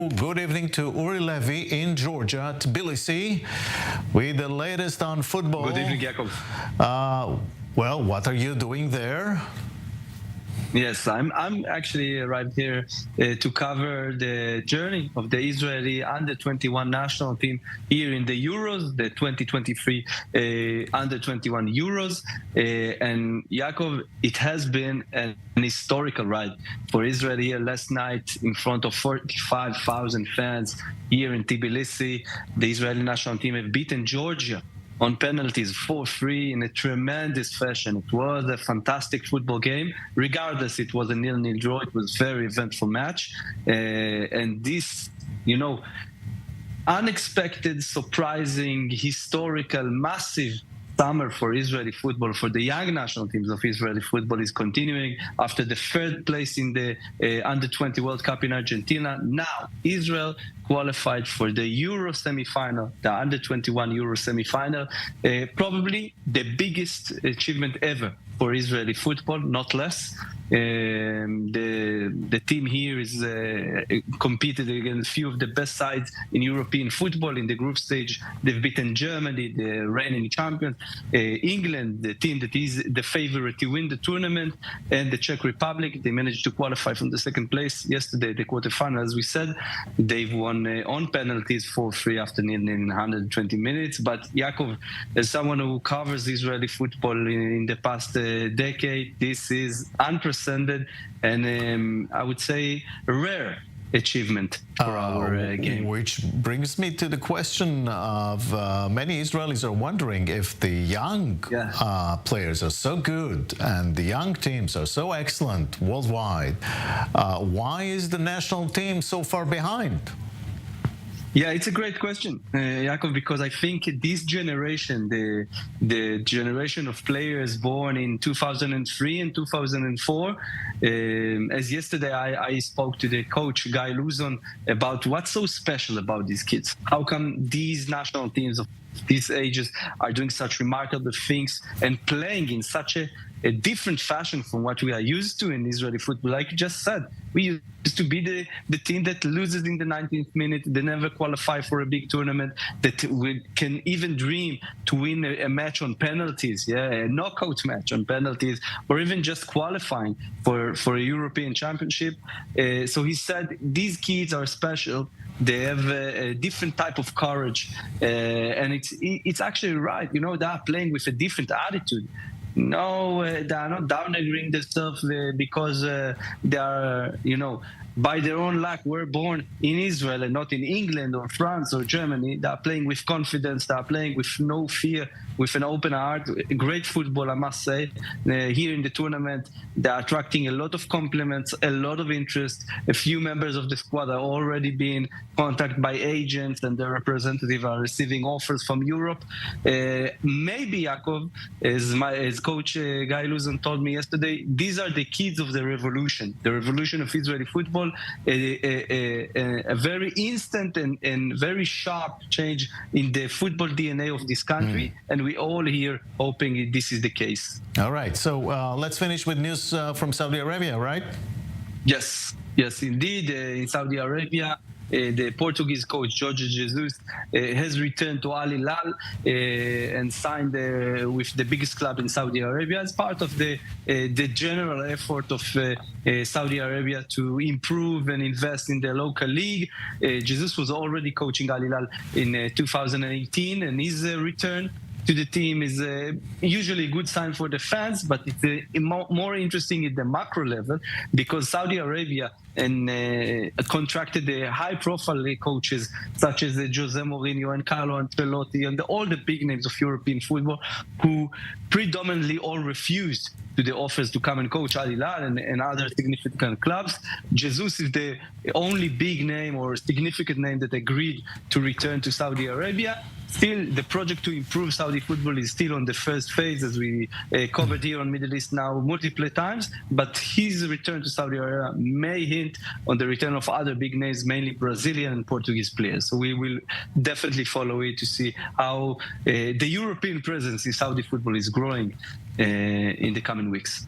Good evening to Uri Levy in Georgia, Tbilisi, with the latest on football. Good evening, Yaakov. Well, what are you doing there? Yes, I'm actually arrived here to cover the journey of the Israeli under-21 national team here in the Euros, the 2023 under-21 Euros. And Yaakov, it has been an historical ride for Israel here last night in front of 45,000 fans here in Tbilisi. The Israeli national team have beaten Georgia on penalties 4-3 in a tremendous fashion. It was a fantastic football game. Regardless, it was a 0-0 draw. It was a very eventful match. And this, unexpected, surprising, historical, massive summer for Israeli football, for the young national teams of Israeli football, is continuing after the third place in the Under-20 World Cup in Argentina. Now, Israel qualified for the Euro semifinal, the Under-21 Euro semifinal, probably the biggest achievement ever for Israeli football, not less. The team here is competed against a few of the best sides in European football. In the group stage, they've beaten Germany, the reigning champions, England, the team that is the favorite to win the tournament, and the Czech Republic. They managed to qualify from the second place yesterday, the quarterfinal. As we said, they've won on penalties 4-3 after in 120 minutes. But Yaakov, as someone who covers Israeli football in the past decade, this is unprecedented and I would say rare achievement for our game. Which brings me to the question of many Israelis are wondering if the young players are so good and the young teams are so excellent worldwide, why is the national team so far behind? Yeah, it's a great question, Yaakov, because I think this generation, the generation of players born in 2003 and 2004, as yesterday I spoke to the coach, Eilon, about what's so special about these kids. How come these national teams of these ages are doing such remarkable things and playing in such a different fashion from what we are used to in Israeli football? Like you just said, we used to be the team that loses in the 19th minute, they never qualify for a big tournament, that we can even dream to win a match on penalties, a knockout match on penalties, or even just qualifying for a European championship. So he said, these kids are special. They have a different type of courage, and it's actually right. They are playing with a different attitude. No, they are not downgrading themselves because they are, by their own luck, were born in Israel and not in England or France or Germany. They are playing with confidence. They are playing with no fear, with an open heart. Great football, I must say. Here in the tournament, they are attracting a lot of compliments, a lot of interest. A few members of the squad are already being contacted by agents, and their representatives are receiving offers from Europe. Maybe, Yaakov, as Coach Guy Luzon told me yesterday, these are the kids of the revolution of Israeli football. A very instant and very sharp change in the football DNA of this country, and we all here hoping this is the case. All right, so let's finish with news from Saudi Arabia, right? Yes, indeed. In Saudi Arabia, the Portuguese coach Jorge Jesus has returned to Al Hilal and signed with the biggest club in Saudi Arabia as part of the general effort of Saudi Arabia to improve and invest in the local league. Jesus was already coaching Al Hilal in 2018, and his return to the team is usually a good sign for the fans, but it's more interesting at the macro level because Saudi Arabia contracted the high-profile coaches such as Jose Mourinho and Carlo Ancelotti and all the big names of European football, who predominantly all refused to the offers to come and coach Al Hilal and other significant clubs. Jesus is the only big name or significant name that agreed to return to Saudi Arabia. Still, the project to improve Saudi football is still on the first phase, as we covered here on Middle East Now multiple times. But his return to Saudi Arabia may hint on the return of other big names, mainly Brazilian and Portuguese players. So we will definitely follow it to see how the European presence in Saudi football is growing in the coming weeks.